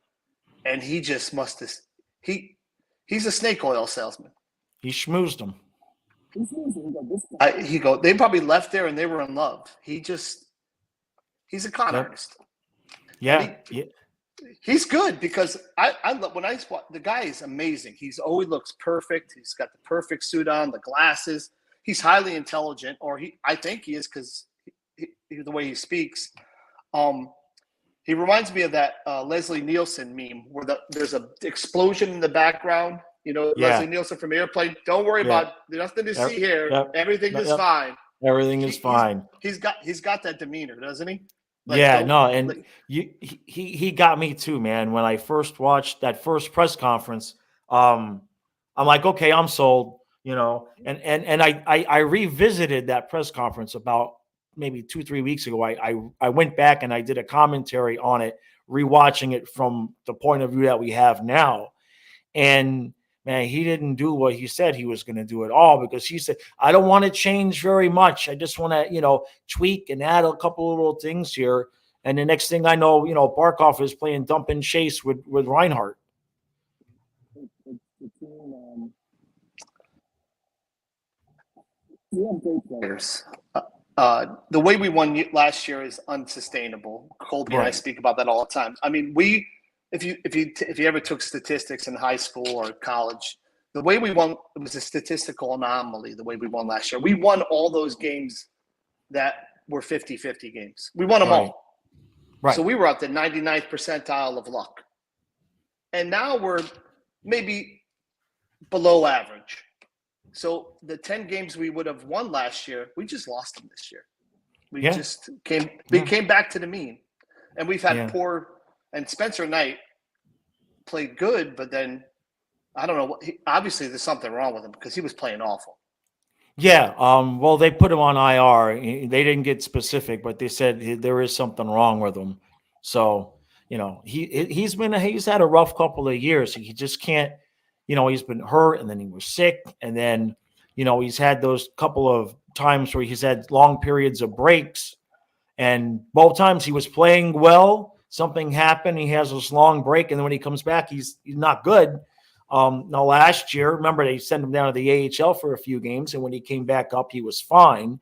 and he just must have he's a snake oil salesman. He schmoozed him. They probably left there and they were in love. He's a con artist. Yeah. He's good because I love when I watch the guy is amazing. He's always looks perfect. He's got the perfect suit on, the glasses. He's highly intelligent, or I think he is because the way he speaks. He reminds me of that Leslie Nielsen meme where there's a explosion in the background. Leslie Nielsen from Airplane. Don't worry about it. There's nothing to see here. Yep. Everything is fine. Everything is fine. He's got that demeanor, doesn't he? He got me too, man. When I first watched that first press conference, I'm like, okay, I'm sold, and I revisited that press conference about maybe 2-3 weeks ago. I went back and I did a commentary on it, rewatching it from the point of view that we have now. And man, he didn't do what he said he was going to do at all, because he said, I don't want to change very much. I just want to, tweak and add a couple of little things here. And the next thing I know, Barkov is playing dump and chase with Reinhardt. We have great players. The way we won last year is unsustainable. Colby and I speak about that all the time. I mean, if you ever took statistics in high school or college, the way we won, it was a statistical anomaly. The way we won last year, we won all those games that were 50-50 games. We won them all. Right. So we were at the 99th percentile of luck, and now we're maybe below average. So the 10 games we would have won last year, we just lost them this year. We just came back to the mean, and we've had poor. And Spencer Knight played good, but then I don't know. Obviously, there's something wrong with him because he was playing awful. Yeah. Well, they put him on IR. They didn't get specific, but they said there is something wrong with him. So, he's had a rough couple of years. He just can't. He's been hurt, and then he was sick, and then he's had those couple of times where he's had long periods of breaks, and both times he was playing well. Something happened. He has this long break, and then when he comes back, he's not good. Now, last year, remember, they sent him down to the AHL for a few games, and when he came back up, he was fine.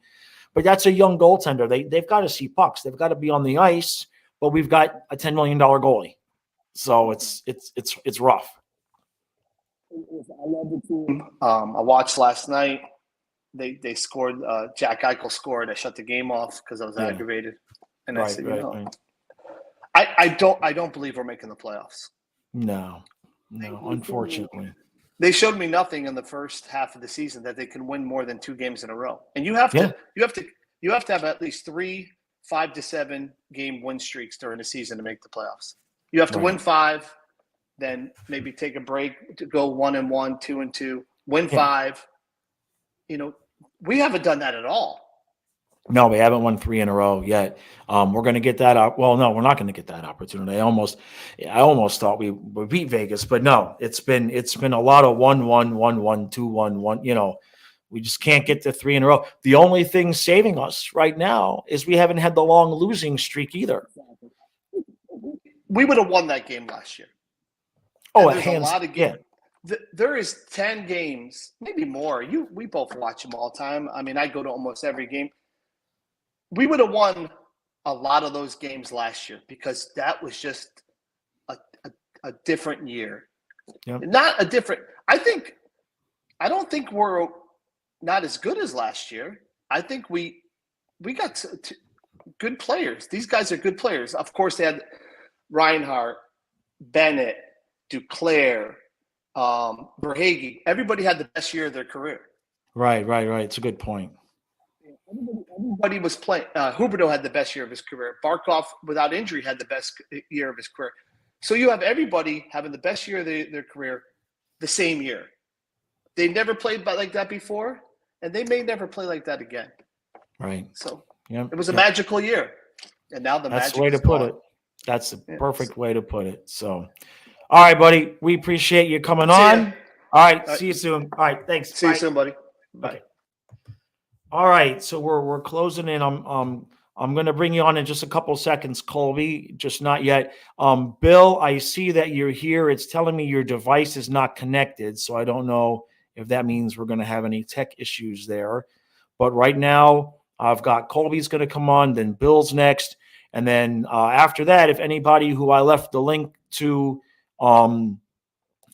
But that's a young goaltender. They've got to see pucks. They've got to be on the ice. But we've got a $10 million goalie, so it's rough. I love the team. I watched last night. They scored. Jack Eichel scored. I shut the game off because I was aggravated, and I said, I don't believe we're making the playoffs. No, unfortunately. They showed me nothing in the first half of the season that they can win more than 2 games in a row. And you have to have at least 3 5 to 7 game win streaks during the season to make the playoffs. You have to Right. win 5, then maybe take a break to go 1-1, 2-2, win 5. You know, we haven't done that at all. No, we haven't won 3 in a row yet. We're going to get that up. Well, no, we're not going to get that opportunity. I almost thought we would beat Vegas, but no, it's been a lot of 1-1, 1-1, 2-1, 1. You know, we just can't get to 3 in a row. The only thing saving us right now is we haven't had the long losing streak either. We would have won that game last year. Oh, there's a lot of games. Yeah. There is 10 games, maybe more. We both watch them all the time. I mean, I go to almost every game. We would have won a lot of those games last year because that was just a different year. Yep. Not a different. I don't think we're not as good as last year. I think we got good players. These guys are good players. Of course, they had Reinhardt, Bennett, Duclair, Verhaeghe. Everybody had the best year of their career. Right. It's a good point. Everybody was playing. Huberdeau had the best year of his career. Barkov, without injury, had the best year of his career. So you have everybody having the best year of their career the same year. They never played like that before, and they may never play like that again. Right. So it was a magical year, and now that's magic the way to is put gone. it. That's the perfect way to put it. So, all right, buddy, we appreciate you coming on. ya. All right, see you soon. All right, thanks. See Bye. you soon, buddy. Bye. Okay. All right, so we're closing in. I'm going to bring you on in just a couple seconds, Colby. Just not yet. Bill, I see that you're here. It's telling me your device is not connected, so I don't know if that means we're going to have any tech issues there. But right now, I've got Colby's going to come on, then Bill's next, and then after that, if anybody who I left the link to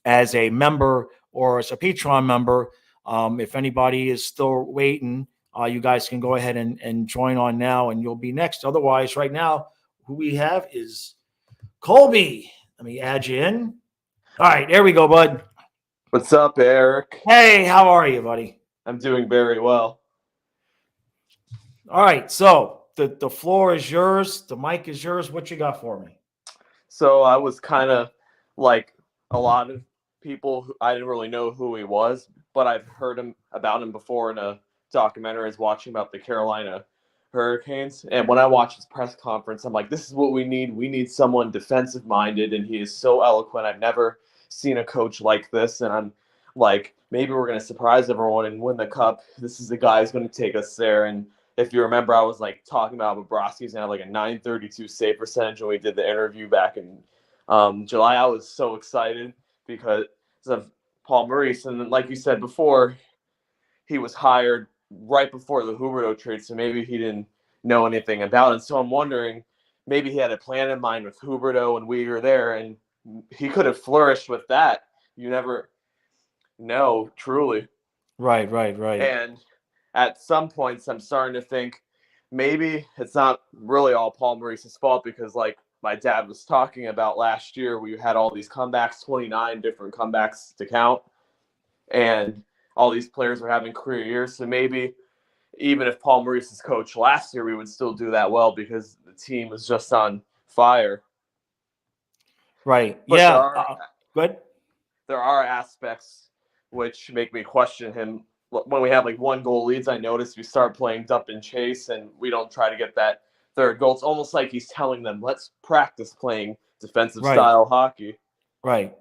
as a member or as a Patreon member, if anybody is still waiting, you guys can go ahead and join on now, and you'll be next. Otherwise, right now, who we have is Colby. Let me add you in. All right, there we go, bud. What's up, Eric? Hey, how are you, buddy? I'm doing very well. All right, so the floor is yours. The mic is yours. What you got for me? So I was kind of like a lot of people. I didn't really know who he was, but I've heard about him before in a documentary. I was watching about the Carolina Hurricanes, and when I watched his press conference, I'm like, this is what we need. We need someone defensive minded, and he is so eloquent. I've never seen a coach like this, and I'm like, maybe we're going to surprise everyone and win the cup. This is the guy who's going to take us there. And if you remember, I was like talking about Bobrovsky's going to have like a .932 save percentage when we did the interview back in July. I was so excited because of Paul Maurice. And then, like you said before, he was hired right before the Huberdeau trade, so maybe he didn't know anything about it. So I'm wondering, maybe he had a plan in mind with Huberdeau and we were there, and he could have flourished with that. You never know, truly. Right. And at some points, I'm starting to think maybe it's not really all Paul Maurice's fault, because like my dad was talking about last year, we had all these comebacks, 29 different comebacks to count, and all these players were having career years. So maybe even if Paul Maurice's coach last year, we would still do that well because the team was just on fire. Right. But Yeah. Good. There are aspects which make me question him. When we have like 1-goal leads, I notice we start playing dump and chase, and we don't try to get that third goal. It's almost like he's telling them, let's practice playing defensive style hockey. Right.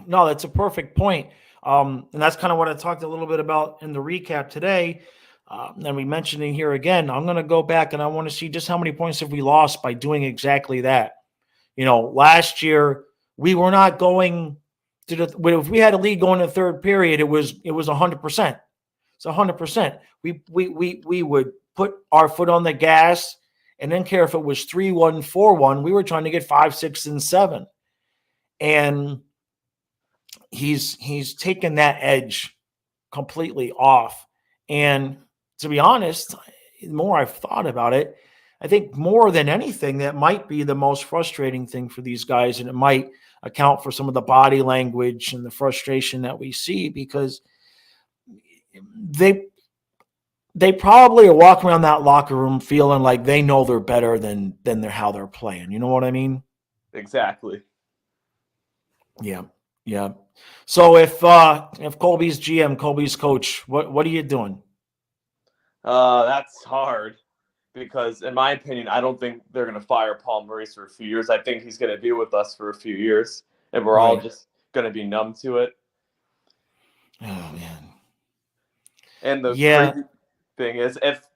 No, that's a perfect point. And that's kind of what I talked a little bit about in the recap today. And we mentioned it here again. I'm going to go back and I want to see just how many points have we lost by doing exactly that. You know, last year we were not going to if we had a lead going to the third period, it was 100%. It's 100%. We would put our foot on the gas and then care if it was 3-1, 4-1. We were trying to get 5, 6, and 7. And he's taken that edge completely off. And to be honest, the more I've thought about it, I think more than anything, that might be the most frustrating thing for these guys. And it might account for some of the body language and the frustration that we see, because they probably are walking around that locker room feeling like they know they're better than how they're playing. You know what I mean? Exactly. Yeah. Yeah. So if Colby's GM, Colby's coach, what are you doing? That's hard because, in my opinion, I don't think they're going to fire Paul Maurice for a few years. I think he's going to be with us for a few years, and we're all Right. just going to be numb to it. Oh man. And the Yeah. crazy thing is, if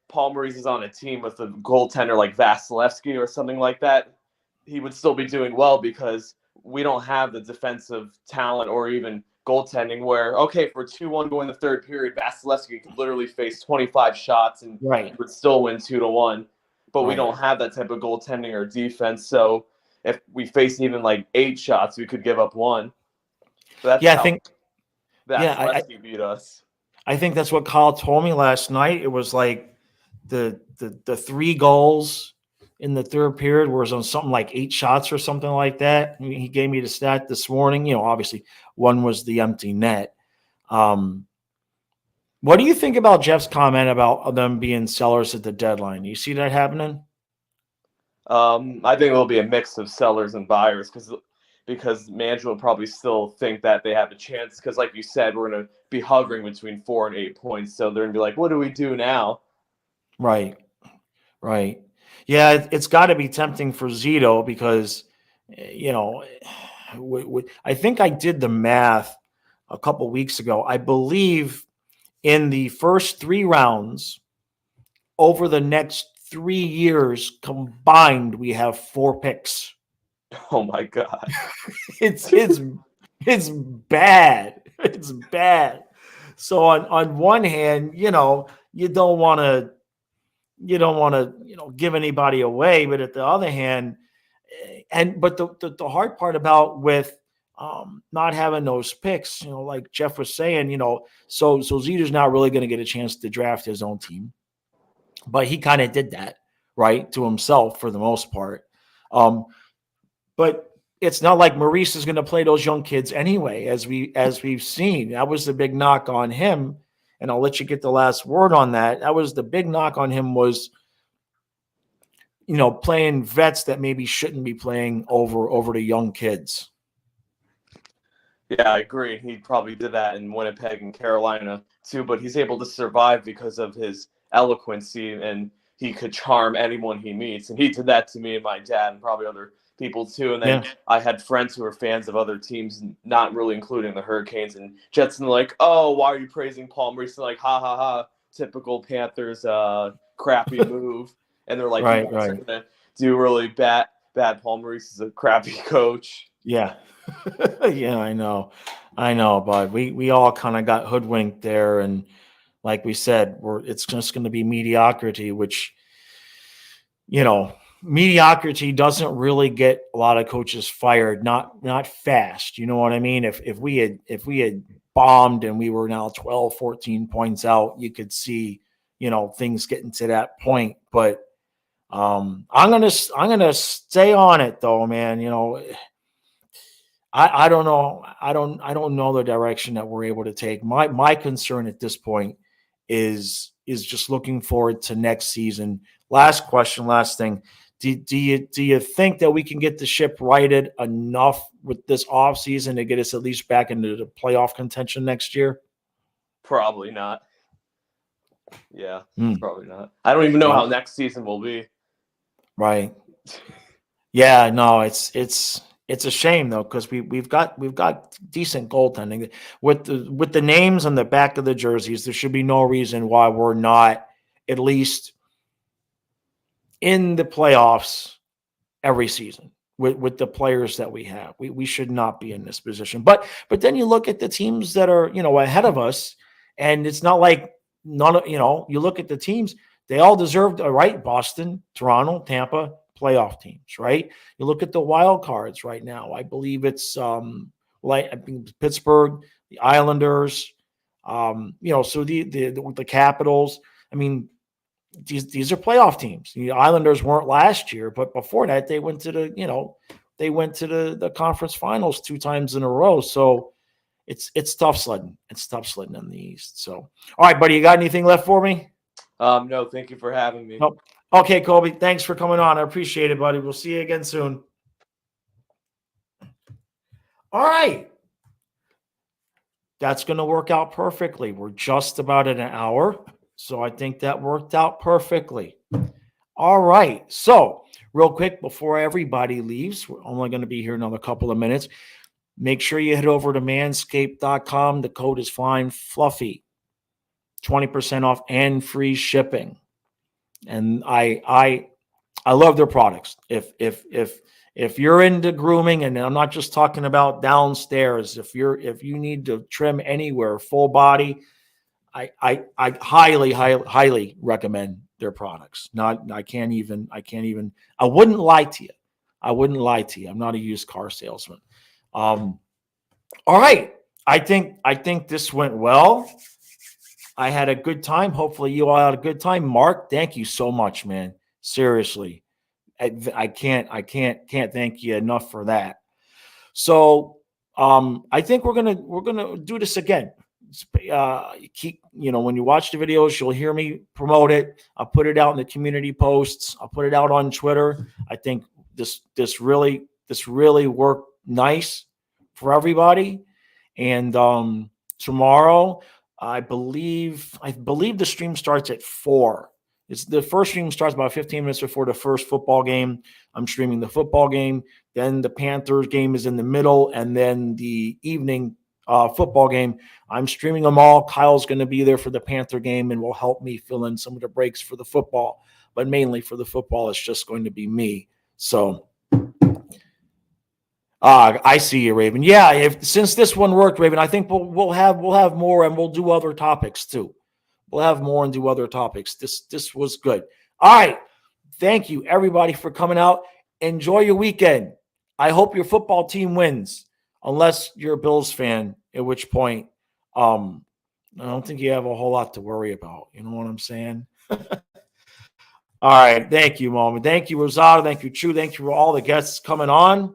Paul Maurice is on a team with a goaltender like Vasilevsky or something like that, he would still be doing well because we don't have the defensive talent or even goaltending where, okay, for 2-1 going the third period, Vasilevsky could literally face 25 shots and Right. would still win 2-1. But we Right. don't have that type of goaltending or defense. So if we face even like 8 shots, we could give up 1. So that's Yeah, I how think Vasilevsky beat us. I think that's what Kyle told me last night. It was like the 3 goals in the third period was on something like 8 shots or something like that. He gave me the stat this morning. You know, obviously one was the empty net. What do you think about Jeff's comment about them being sellers at the deadline? You see that happening? I think it'll be a mix of sellers and buyers because management will probably still think that they have a chance because, like you said, we're going to be hovering between 4 and 8 points. So they're going to be like, what do we do now? Right. Right. Yeah, it's got to be tempting for Zito because, you know, I think I did the math a couple weeks ago. I believe in the first 3 rounds over the next 3 years combined, we have 4 picks. Oh my God. It's bad. It's bad. So on one hand, you know, you don't want to, give anybody away, but at the other hand, but the hard part about with not having those picks, you know, like Jeff was saying, you know, so Zito's not really going to get a chance to draft his own team, but he kind of did that, right, to himself for the most part. But it's not like Maurice is going to play those young kids anyway, as we've seen. That was the big knock on him, and I'll let you get the last word on that. That was the big knock on him was, you know, playing vets that maybe shouldn't be playing over the young kids. Yeah, I agree. He probably did that in Winnipeg and Carolina too, but he's able to survive because of his eloquency and he could charm anyone he meets. And he did that to me and my dad and probably other people too. And then I had friends who were fans of other teams, not really including the Hurricanes and Jets, and like, oh, why are you praising Paul Maurice? And like, ha ha ha, typical Panthers crappy move. And they're like, you guys are gonna do really bad. Paul Maurice is a crappy coach. Yeah. Yeah, I know, but we all kind of got hoodwinked there, and like we said, it's just going to be mediocrity, which, you know, mediocrity doesn't really get a lot of coaches fired, not fast. You know what I mean? If we had bombed and we were now 12, 14 points out, you could see, you know, things getting to that point. But I'm gonna stay on it though, man. You know, I don't know. I don't know the direction that we're able to take. My concern at this point is just looking forward to next season. Last question, last thing. Do you think that we can get the ship righted enough with this offseason to get us at least back into the playoff contention next year? Probably not. Yeah, probably not. I don't even know how next season will be. Right. Yeah, no, it's a shame though, because we've got decent goaltending with the names on the back of the jerseys. There should be no reason why we're not at least in the playoffs every season with the players that we have. We should not be in this position. But then you look at the teams that are, you know, ahead of us, and it's not like you look at the teams, they all deserved a right. Boston, Toronto, Tampa, playoff teams, right? You look at the wild cards right now. I believe it's I think Pittsburgh, the Islanders, so the Capitals. I mean, these are playoff teams. The Islanders weren't last year, but before that they went to the conference finals 2 times in a row. So it's tough sledding. It's tough sledding in the East. So all right, buddy, you got anything left for me? No, thank you for having me. Nope. Okay, Colby, thanks for coming on. I appreciate it, buddy. We'll see you again soon. All right. That's going to work out perfectly. We're just about at an hour. So I think that worked out perfectly. All right. So, real quick, before everybody leaves, we're only going to be here another couple of minutes. Make sure you head over to manscaped.com. The code is Flying Fluffy. 20% off and free shipping. And I love their products. If you're into grooming, and I'm not just talking about downstairs, if you need to trim anywhere, full body, I highly recommend their products. I wouldn't lie to you. I'm not a used car salesman. All right. I think this went well. I had a good time. Hopefully you all had a good time. Mark, thank you so much, man. Seriously. I can't thank you enough for that. So I think we're gonna do this again. When you watch the videos, you'll hear me promote it. I'll put it out in the community posts. I'll put it out on Twitter. I think this really worked nice for everybody. And tomorrow, I believe the stream starts at 4. It's the first stream starts about 15 minutes before the first football game. I'm streaming the football game. Then the Panthers game is in the middle, and then the evening football game. I'm streaming them all. Kyle's going to be there for the Panther game and will help me fill in some of the breaks for the football. But mainly for the football, it's just going to be me. So I see you, Raven. Yeah, since this one worked, Raven, I think we'll have more, and we'll do other topics too. We'll have more and do other topics. This was good. All right. Thank you, everybody, for coming out. Enjoy your weekend. I hope your football team wins, unless you're a Bills fan, at which point I don't think you have a whole lot to worry about. You know what I'm saying? All right. Thank you, Mom. Thank you, Rosado. Thank you, True. Thank you for all the guests coming on.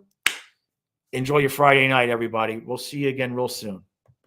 Enjoy your Friday night, everybody. We'll see you again real soon.